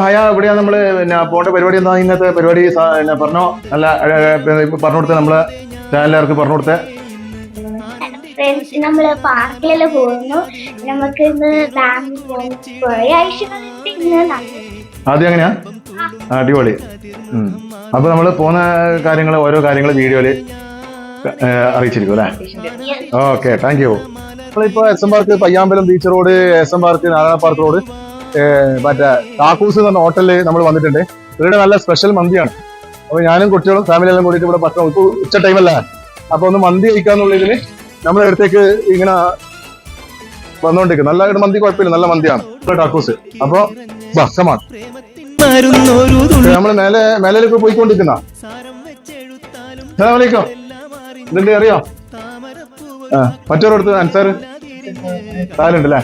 ഹയ എവിടെയാ നമ്മള് പിന്നെ പോണ്ട പരിപാടി എന്താ ഇന്നത്തെ പരിപാടി പറഞ്ഞോ നല്ല പറഞ്ഞു കൊടുത്തേ നമ്മള് ചാനലുകാർക്ക് പറഞ്ഞു കൊടുത്തേ. ഫ്രണ്ട്സ് നമ്മള് പാർക്കിലെല്ലാം പോകുന്നു. നമുക്ക് ഇന്ന് ബാങ്കിൽ പോകുന്നു. കുറെ ആഴ്ചകളിൽ ഇന്ന് ആദ്യം എങ്ങനെയാ? അടിപൊളി. അപ്പൊ നമ്മള് പോകുന്ന കാര്യങ്ങൾ ഓരോ കാര്യങ്ങൾ വീഡിയോയില് അറിയിച്ചിരിക്കും അല്ലേ? Okay, thank you. നമ്മളിപ്പോ S M park Payyambalam beach road, S M park Narayana park road, മറ്റേ കാക്കൂസ് എന്ന് പറഞ്ഞ ഹോട്ടലിൽ നമ്മൾ വന്നിട്ടുണ്ട്. ഇവിടെ നല്ല സ്പെഷ്യൽ മന്തിയാണ്. അപ്പൊ ഞാനും കുട്ടികളും ഫാമിലി എല്ലാം കൂടിയിട്ട് ഇവിടെ ഭക്ഷണം ഇപ്പൊ ഉച്ച ടൈമല്ലേ, അപ്പൊ ഒന്ന് മന്തി കഴിക്കാന്നുള്ള ഇതില് നമ്മുടെ അടുത്തേക്ക് ഇങ്ങനെ വന്നോണ്ടിരിക്കും. നല്ല മന്തി കുഴപ്പമില്ല, നല്ല മന്തിയാണ് കാക്കൂസ്. അപ്പൊ ബസ്സമാണ് നമ്മള് മേലേക്ക് പോയിക്കൊണ്ടിരിക്കുന്ന. അസ്സലാമലൈക്കും. ഇതിന്റെ അറിയോ? മറ്റൊരിടത്ത് അൻസാർ താലുണ്ടല്ലേ.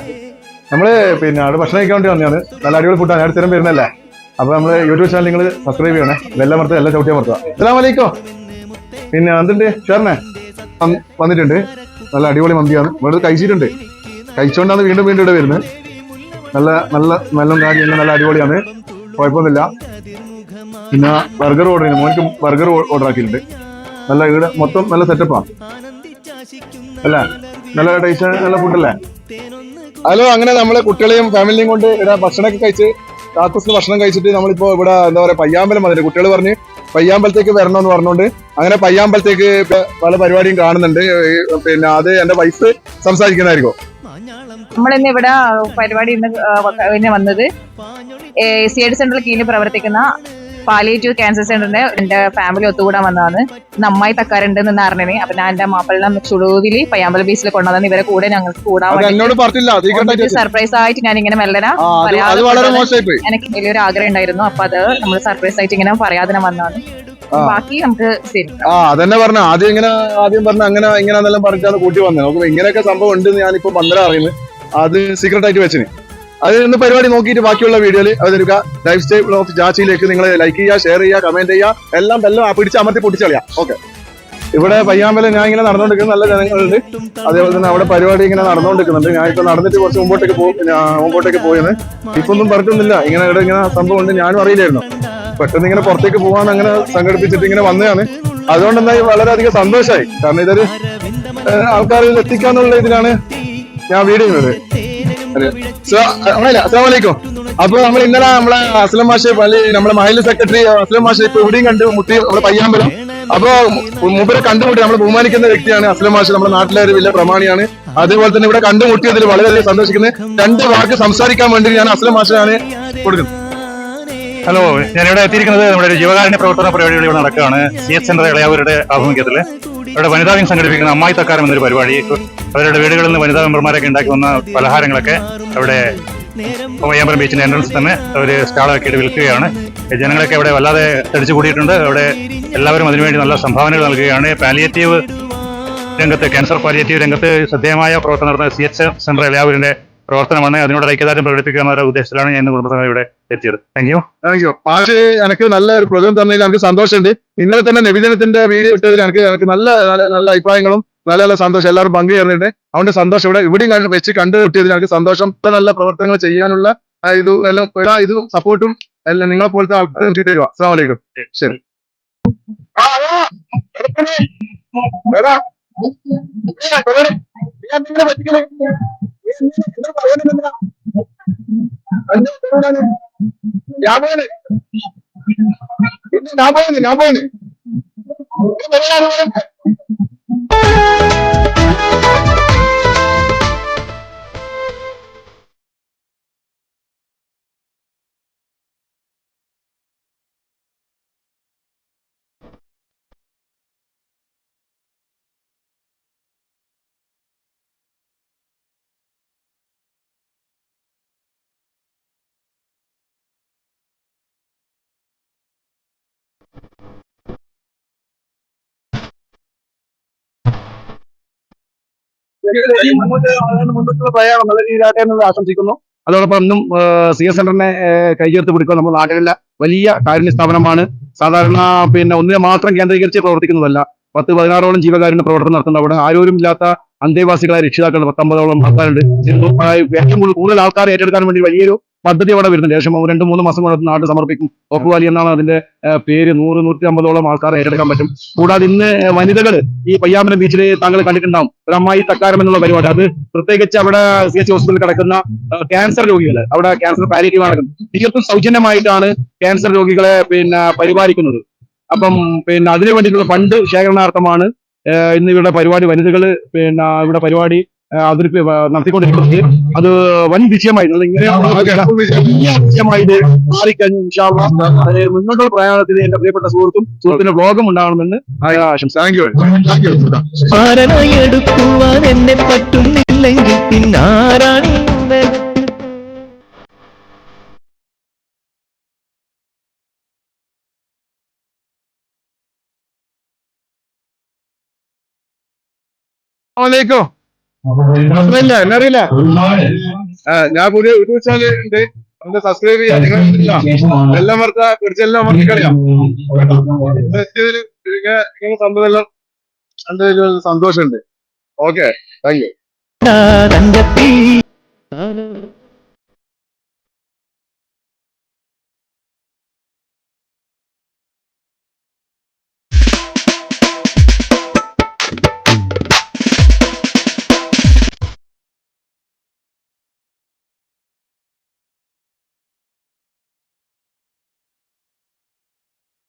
നമ്മള് പിന്നെ അവിടെ ഭക്ഷണം കഴിക്കാൻ വേണ്ടി വന്നതാണ്. നല്ല അടിപൊളി ഫുഡാണ്. ഞാൻ സ്ഥിരം വരുന്നല്ലേ. അപ്പൊ നമ്മള് യൂട്യൂബ് ചാനൽ നിങ്ങൾ സബ്സ്ക്രൈബ് ചെയ്യണേ. എല്ലാം മറത്ത് എല്ലാം ചവിട്ടിയാൽ മറത്തുക. അസ്സലാമലൈക്കും. പിന്നെ എന്തുണ്ട് ഷേറിനെ വന്നിട്ടുണ്ട്. നല്ല അടിപൊളി മന്തിയാണ്. ഇവിടെ കഴിച്ചിട്ടുണ്ട്. കഴിച്ചോണ്ടാണ് വീണ്ടും വീണ്ടും ഇവിടെ വരുന്നത്. നല്ല നല്ല നല്ല കാര്യം, നല്ല അടിപൊളിയാണ്, കുഴപ്പമൊന്നുമില്ല. പിന്നെ ബർഗർ ഓർഡർ ചെയ്യുന്നു. മോനിക്ക് ബർഗർ ഓർഡർ ആക്കിയിട്ടുണ്ട്. നല്ല ഇവിടെ മൊത്തം നല്ല സെറ്റപ്പാണ് അല്ലേ? നല്ല ടേസ്റ്റ്, നല്ല ഫുഡല്ലേ? ഹലോ, അങ്ങനെ നമ്മള് കുട്ടികളെയും ഫാമിലിയും കൊണ്ട് ഇവിടെ ഭക്ഷണമൊക്കെ കഴിച്ച് കാക്കൂസിന് ഭക്ഷണം കഴിച്ചിട്ട് നമ്മളിപ്പോ ഇവിടെ എന്താ പറയാ പയ്യാമ്പലം വന്നിട്ട് കുട്ടികൾ പറഞ്ഞ് പയ്യാമ്പലത്തേക്ക് വരണമെന്ന് പറഞ്ഞുകൊണ്ട് അങ്ങനെ പയ്യാമ്പലത്തേക്ക് പല പരിപാടിയും കാണുന്നുണ്ട്. പിന്നെ അത് എന്റെ വൈഫ് സംസാരിക്കുന്നതായിരിക്കും. നമ്മളിന്ന് ഇവിടെ പരിപാടി ഇന്ന് വന്നത് CID സെന്ററിൽ കീഴിൽ പ്രവർത്തിക്കുന്ന പാലിയേറ്റീവ് ക്യാൻസർ സെന്ററിന്റെ എന്റെ ഫാമിലി ഒത്തുകൂടാൻ വന്നതാണ്. നന്നായി തക്കാറുണ്ട് എന്ന് അറിഞ്ഞേ. അപ്പൊ ഞാൻ എന്റെ മാപ്പിളിനെ ചുടൂതില് പയ്യാമ്പല ബീച്ചിൽ കൊണ്ടുവന്നു. ഇവരെ കൂടെ ഞങ്ങൾക്ക് കൂടാൻ സർപ്രൈസ് ആയിട്ട് ഞാൻ ഇങ്ങനെ മെല്ലന എനിക്ക് വലിയൊരു ആഗ്രഹം ഉണ്ടായിരുന്നു. അപ്പൊ അത് നമ്മൾ സർപ്രൈസ് ആയിട്ട് ഇങ്ങനെ പറയാതെ വന്നതാണ്. ബാക്കി നമുക്ക് അതന്നെ പറഞ്ഞ ആദ്യം പറഞ്ഞ ഇങ്ങനെന്നെല്ലാം പറഞ്ഞാണ് കൂട്ടി വന്നത്. നമുക്ക് ഇങ്ങനെയൊക്കെ സംഭവം ഉണ്ട് ഞാനിപ്പോ പന്തല അറിയുന്നത്. അത് സീക്രട്ട് ആയിട്ട് വെച്ചിന്. അത് ഇന്ന് പരിപാടി നോക്കിയിട്ട് ബാക്കിയുള്ള വീഡിയോയിൽ അവതരിക്കുക. ലൈഫ് സ്റ്റൈൽ ഓഫ് ജാച്ചിയിലേക്ക് നിങ്ങൾ ലൈക്ക് ചെയ്യുക, ഷെയർ ചെയ്യുക, കമന്റ് ചെയ്യുക, എല്ലാം പിടിച്ച് അമർത്തി പൊട്ടിച്ചളിയാം. ഓക്കെ. ഇവിടെ പയ്യാമ്പലം ഞാൻ ഇങ്ങനെ നടന്നുകൊണ്ടിരിക്കുന്ന നല്ല ജനങ്ങളുണ്ട്. അതേപോലെ തന്നെ അവിടെ പരിപാടി ഇങ്ങനെ നടന്നുകൊണ്ടിരിക്കുന്നുണ്ട്. ഞാൻ ഇപ്പൊ നടന്നിട്ട് കുറച്ച് മുമ്പോട്ടേക്ക് പോയത്. ഇപ്പൊ ഒന്നും പറഞ്ഞിട്ടൊന്നുമില്ല. ഇവിടെ ഇങ്ങനെ സംഭവം ഉണ്ട്, ഞാനും അറിയില്ലായിരുന്നു. പെട്ടെന്ന് ഇങ്ങനെ പുറത്തേക്ക് പോകാൻ അങ്ങനെ സംഘടിപ്പിച്ചിട്ട് ഇങ്ങനെ വന്നതാണ്. അതുകൊണ്ട് എന്തായി വളരെയധികം സന്തോഷമായി. കാരണം ഇതൊരു ആൾക്കാരിൽ എത്തിക്കാന്നുള്ള ഇതിലാണ് ഞാൻ വീഡിയോ ചെയ്യുന്നത്. അസ്സലാമലൈക്കും. അപ്പൊ നമ്മൾ ഇന്നലെ നമ്മളെ അസ്ലം മാഷ് നമ്മളെ മഹല്ല് സെക്രട്ടറി അസ്ലം മാഷ് ഇപ്പൊ ഇവിടെയും കണ്ടു മുട്ടി നമ്മുടെ പയ്യാമ്പലം. അപ്പൊ മൂപ്പരെ കണ്ടുമുട്ടി നമ്മൾ ബഹുമാനിക്കുന്ന വ്യക്തിയാണ് അസ്ലം മാഷ്. നമ്മുടെ നാട്ടിലെ ഒരു വലിയ പ്രമാണിയാണ്. അതേപോലെ തന്നെ ഇവിടെ കണ്ടുമുട്ടിയതിൽ വളരെയധികം സന്തോഷിക്കുന്നത്. 2 വാക്ക് സംസാരിക്കാൻ വേണ്ടി ഞാൻ അസ്ലം മാഷിനാണ് കൊടുക്കുന്നത്. ഹലോ, ഞാനിവിടെ എത്തിയിരിക്കുന്നത് നമ്മുടെ ഒരു ജീവകാരുണ്യ പ്രവർത്തന പരിപാടികൾ ഇവിടെ നടക്കുകയാണ്. CH സെന്റർ ഇളയാവരുടെ ആഭിമുഖ്യത്തില് ഇവിടെ വനിതാ വിംഗ് സംഘടിപ്പിക്കുന്ന അമ്മായി തക്കാരം എന്നൊരു പരിപാടി. അവരുടെ വീടുകളിൽ നിന്ന് വനിതാ മെമ്പർമാരൊക്കെ ഉണ്ടാക്കി വന്ന പലഹാരങ്ങളൊക്കെ അവിടെ പയ്യാമ്പലം ബീച്ചിന്റെ എൻട്രൻസിൽ തന്നെ ഒരു സ്റ്റാളാക്കിയിട്ട് വിൽക്കുകയാണ്. ജനങ്ങളൊക്കെ അവിടെ വല്ലാതെ തടിച്ചു കൂടിയിട്ടുണ്ട്. അവിടെ എല്ലാവരും അതിനുവേണ്ടി നല്ല സംഭാവനകൾ നൽകുകയാണ്. പാലിയേറ്റീവ് രംഗത്ത്, ക്യാൻസർ പാലിയേറ്റീവ് രംഗത്ത് ശ്രദ്ധേയമായ പ്രവർത്തനം നടത്തുന്ന CH സെന്റർ ഇളയാവൂരിന്റെ പ്രവർത്തനമാണ്. അതിനോട് ഐക്യദാർഢ്യം പ്രകടിപ്പിക്കുക എന്ന ഉദ്ദേശത്തിലാണ് ഞാൻ കുടുംബസംഘം ഇവിടെ എത്തിയത്. Thank you. മാഷ് എനിക്ക് നല്ല ഒരു പ്രോഗ്രാം തന്നതിൽ എനിക്ക് സന്തോഷമുണ്ട്. ഇന്നലെ തന്നെ നബിദിനത്തിന്റെ വീഡിയോ ഇട്ടതിൽ എനിക്ക് നല്ല നല്ല അഭിപ്രായങ്ങളും നല്ല സന്തോഷം എല്ലാവരും പങ്കുചേർന്നിട്ടുണ്ട്. അതുകൊണ്ട് സന്തോഷം. ഇവിടെയും വെച്ച് കണ്ടുകിട്ടിയതിൽ എനിക്ക് സന്തോഷം. നല്ല പ്രവർത്തനങ്ങൾ ചെയ്യാനുള്ള ഇത് സപ്പോർട്ടും എല്ലാം നിങ്ങളെ പോലത്തെ ആൾക്കാർ എനിക്ക് തരുക. അസ്സലാമു അലൈക്കും. ശരി. ഞാൻ പോയത് മുന്നോട്ടുള്ള പ്രയാണം നല്ല രീതിയിലാട്ടെ എന്ന് ആശംസിക്കുന്നു. അതോടൊപ്പം ഇന്നും CH സെന്ററിനെ കൈചേർത്ത് പിടിക്കുക. നമ്മുടെ നാട്ടിലെ വലിയ കാരുണ്യ സ്ഥാപനമാണ്. സാധാരണ ഒന്നിനെ മാത്രം കേന്ദ്രീകരിച്ച് പ്രവർത്തിക്കുന്നതല്ല. 10-16ഓളം ജീവകാരുണ്യ പ്രവർത്തനം നടത്തുന്ന അവിടെ ആരോരും ഇല്ലാത്ത അന്തേവാസികളായ രക്ഷിതാക്കളുടെ 19ഓളം ആൾക്കാരുണ്ട്. ഏറ്റവും കൂടുതൽ ആൾക്കാരെ ഏറ്റെടുക്കാൻ വേണ്ടി വലിയൊരു പദ്ധതി അവിടെ വരുന്നുണ്ട്. ഏകദേശം 2-3 മാസം കൊണ്ട് നാട്ടിൽ സമർപ്പിക്കും. ഒപ്പുവാലി എന്നാണ് അതിന്റെ പേര്. 100-150ഓളം ആൾക്കാരെ ഏറ്റെടുക്കാൻ പറ്റും. കൂടാതെ ഇന്ന് വനിതകൾ ഈ പയ്യാമ്പലം ബീച്ചിൽ താങ്കൾ കണ്ടിട്ടുണ്ടാവും, ഒരു അമ്മായി തക്കാരം എന്നുള്ള പരിപാടി. അത് പ്രത്യേകിച്ച് അവിടെ CH ഹോസ്പിറ്റലിൽ കിടക്കുന്ന ക്യാൻസർ രോഗികൾ, അവിടെ ക്യാൻസർ പാലിയേറ്റീവ് നടക്കുന്നത് തീർത്തും സൗജന്യമായിട്ടാണ് ക്യാൻസർ രോഗികളെ പരിപാലിക്കുന്നത്. അപ്പം അതിനു വേണ്ടിയിട്ടുള്ള ഫണ്ട് ശേഖരണാർത്ഥമാണ് ഇന്ന് ഇവിടെ പരിപാടി വനിതകൾ ഇവിടെ പരിപാടി നടത്തിക്കൊണ്ടിരിക്കുന്നത്. അത് വൻ വിജയമായിട്ട് വിജയമായിട്ട് മാറിക്കഴിഞ്ഞു. മുന്നോട്ടുള്ള പ്രയാണത്തിൽ എന്റെ പ്രിയപ്പെട്ട സുഹൃത്തിന്റെ വ്ലോഗും ഉണ്ടാവണമെന്ന് ആശംസിക്കുന്നു. എടുക്കുവാൻ എന്നെ പറ്റുന്നില്ലെങ്കിൽ പിന്നാരാണ് ഇല്ല എന്നറിയില്ല. ഞാൻ പുതിയ യൂട്യൂബ് ചാനൽ ഉണ്ട്, ഒന്ന് സബ്സ്ക്രൈബ് ചെയ്യാം. നിങ്ങൾ എല്ലാം മറക്ക പിടിച്ചെല്ലാം മറക്കളിയാം. ഇങ്ങനെ സംഭവമെല്ലാം സന്തോഷമുണ്ട്. Okay, thank U.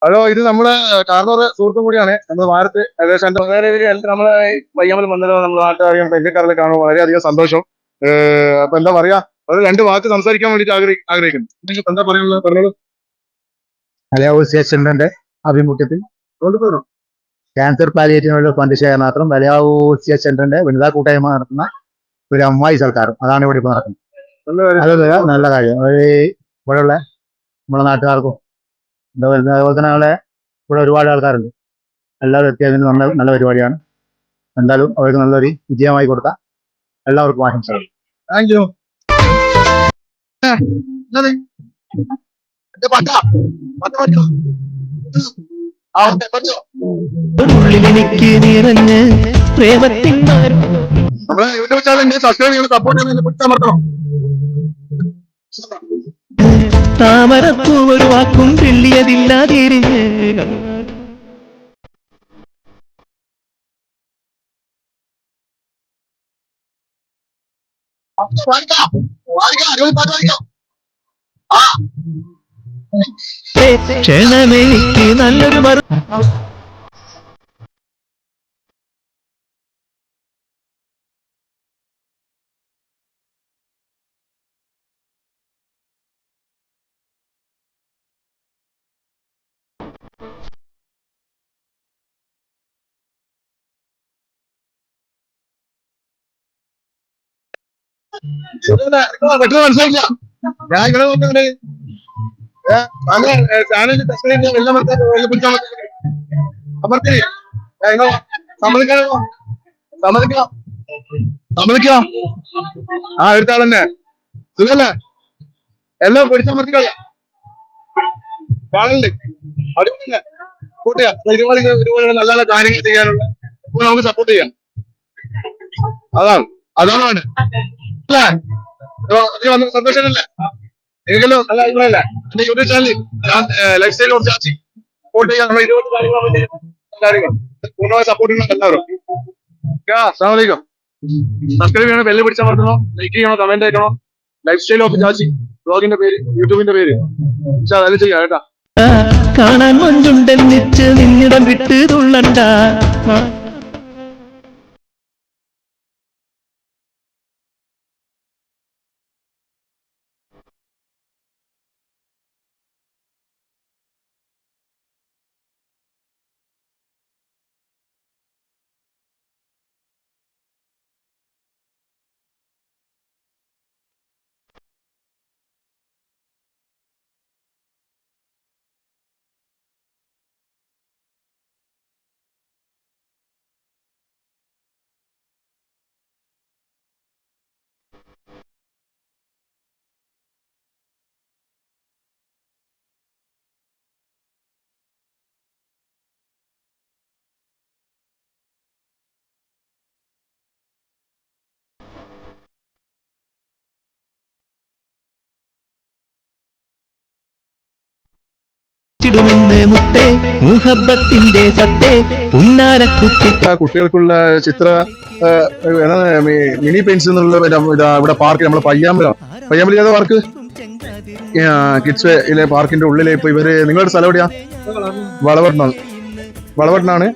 ഹലോ, ഇത് നമ്മളെ കാർന്നൂർ സുഹൃത്തും കൂടിയാണ്. നമ്മൾ വാരത്ത് ഏകദേശം നമ്മളെ പയ്യാമ്പലം വന്നല്ലോ. നമ്മുടെ നാട്ടുകാരെയും പരിചയക്കാരെ കാണുമ്പോൾ വളരെയധികം സന്തോഷം. അപ്പൊ എന്താ പറയാ, ഒരു 2 വാക്ക് സംസാരിക്കാൻ വേണ്ടിട്ട് ആഗ്രഹിക്കുന്നു. നിങ്ങൾക്ക് എന്താ പറയാനുള്ളത് പറഞ്ഞോളൂ. മലയാള സെന്ററിന്റെ ആഭിമുഖ്യത്തിൽ ക്യാൻസർ പാലിയേറ്റീവ് ഫണ്ട് ശേഖരണാർത്ഥം മലയാള സെന്ററിന്റെ വനിതാ കൂട്ടായ്മ നടത്തുന്ന ഒരു അമ്മായി സൽക്കാരം, അതാണ് ഇവിടെ ഇപ്പോൾ നടക്കുന്നത്. അത് നല്ല കാര്യം. ഇവിടെയുള്ള നമ്മുടെ നാട്ടുകാർക്കും അതുപോലെ തന്നെ ഇവിടെ ഒരുപാട് ആൾക്കാരുണ്ട്. എല്ലാവരും എത്തിയതിന് നല്ല പരിപാടിയാണ്. എന്തായാലും അവർക്ക് നല്ലൊരു വിജയമായി കൊടുത്ത എല്ലാവർക്കും ആശംസകൾ. Thank you. ഉള്ളിലെനിക്ക് നിറഞ്ഞ് പ്രേമത്തിൻ നമ്മളെ യൂട്യൂബ് ചാനൽ സബ്സ്ക്രൈബ് ചെയ്യുന്ന സപ്പോർട്ട് ചെയ്യുന്നതിന് പിടിച്ചമർത്തണം. താമരപ്പൂ ഒരു വാക്കും വെള്ളിയതില്ലാതിരിഞ്ഞ് ക്ഷണമെനിക്ക് നല്ലൊരു മറു പെട്ടെന്ന് മനസ്സിലായില്ല. ഞാൻ ഇങ്ങനെ നോക്കുന്നുണ്ട്. ചാനൽ സബ്സ്ക്രൈബ് ചെയ്യാൻ എല്ലാം അമർത്തി സമ്മതിക്കാം. ആ എടുത്ത ആളെന്നെ സുഖല്ലേ? എല്ലാം പിടിച്ചമർത്തിക്കള കാണലുണ്ട്. അടുത്ത കൂട്ടുക ഒരുപാട് നല്ല നല്ല കാര്യങ്ങൾ ചെയ്യാനുള്ള നമുക്ക് സപ്പോർട്ട് ചെയ്യാം. അതാണ് വന്ന സന്തോഷമല്ലേ? എനിക്കല്ലോ നല്ല അഭിപ്രായമല്ലേ? എന്റെ YouTube channel life style support ചെയ്യാൻ നമ്മൾ 20 കാര്യങ്ങൾ പൂർണ്ണമായി സപ്പോർട്ട് ചെയ്യണം എല്ലാവരും. അസ്സലാമു അലൈക്കും. സബ്സ്ക്രൈബ് ചെയ്യണം, ബെല്ല് പിടിച്ചമർത്തണോ, ലൈക്ക് ചെയ്യണോ, കമന്റ് അയക്കണോ. ലൈഫ് സ്റ്റൈൽ ഓഫ് ജാസി ബ്ലോഗിന്റെ പേര്, യൂട്യൂബിന്റെ പേര് അത് ചെയ്യാം കേട്ടാ. കാണാൻ മൊഞ്ചുണ്ടെന്നിച്ച് നിന്നിടം വിട്ട് തുള്ളണ്ട. തേടിടുമെന്ന് മുത്തേ മുഹബത്തിന്റെ സത്തേ ഉന്നാരക്കുട്ടി കുട്ടികൾക്കുള്ള ചിത്ര മിനി പെയിന്റ്സ് എന്നുള്ള ഇവിടെ പാർക്ക് നമ്മുടെ പയ്യാമ്പലം ഏതാ പാർക്ക് കിഡ്സ് പാർക്കിന്റെ ഉള്ളിലെ ഇപ്പൊ ഇവര് നിങ്ങളുടെ സ്ഥലം എവിടെയാ? വളവട്ടനാണ്.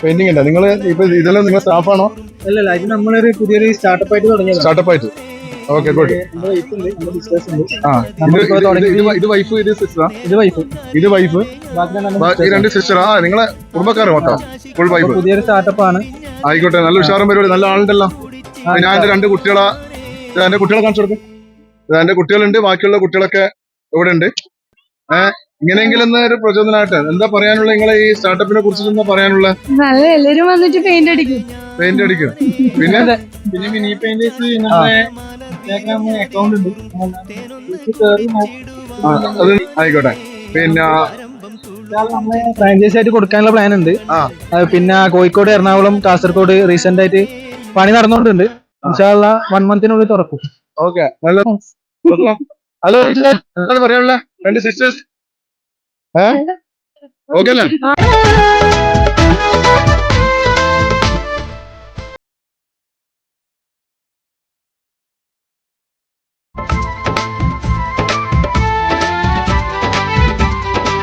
പെയിന്റിംഗ് ഉണ്ടോ നിങ്ങൾ? ഇപ്പൊ ഇതെല്ലാം നിങ്ങളുടെ സ്റ്റാഫാണോ? അല്ലല്ല, ഇത് നമ്മളൊരു പുതിയൊരു സ്റ്റാർട്ടപ്പ് ആയിട്ട് തുടങ്ങിയത്. സ്റ്റാർട്ടപ്പായിട്ട്. Okay, good. ഇത് വൈഫ്, ഇത് സിസ്റ്ററാ? ഇത് വൈഫ്, ഈ രണ്ട് സിസ്റ്ററാ? നിങ്ങളെ കുടുംബക്കാരോ മൊത്തം? Full wife. പുതിയൊരു സ്റ്റാർട്ടപ്പ് ആണ്. ആയിക്കോട്ടെ, നല്ല ഉഷാറും പരിപാടി, നല്ല ആളുണ്ടല്ലോ. ഞാൻ എന്റെ രണ്ട് കുട്ടികളെ കാണിച്ചു കൊടുക്കും. എന്റെ കുട്ടികളുണ്ട്, ബാക്കിയുള്ള കുട്ടികളൊക്കെ ഇവിടെ ഉണ്ട്. ഇങ്ങനെയെങ്കിലും ഒരു പ്രചോദനമായിട്ട് എന്താ പറയാനുള്ള? നിങ്ങളെ ഈ സ്റ്റാർട്ടപ്പിനെ കുറിച്ച് എന്താ പറയാനുള്ള? നല്ല എല്ലാരും വന്നിട്ട് പെയിന്റ് അടിക്കും. പിന്നെ മിനി പെയിന്റേഴ്സ് അക്കൗണ്ട് ഉണ്ട്. അത് ആയിക്കോട്ടെ. പിന്നെ നമ്മള് ഫ്രാഞ്ചൈസി ആയിട്ട് കൊടുക്കാനുള്ള പ്ലാൻ ഉണ്ട്. പിന്നെ കോഴിക്കോട്, എറണാകുളം, കാസർഗോഡ് റീസെന്റ് ആയിട്ട് പണി നടന്നുകൊണ്ടുണ്ട്. ഇൻഷാല്ല 1 മന്തിനുള്ളിൽ തുറക്കും. ഓക്കെ, നല്ല. ഹലോ, എന്താണ് പറയാനുള്ള? രണ്ട് സിസ്റ്റേഴ്സ് ഓക്കെ അല്ലേ?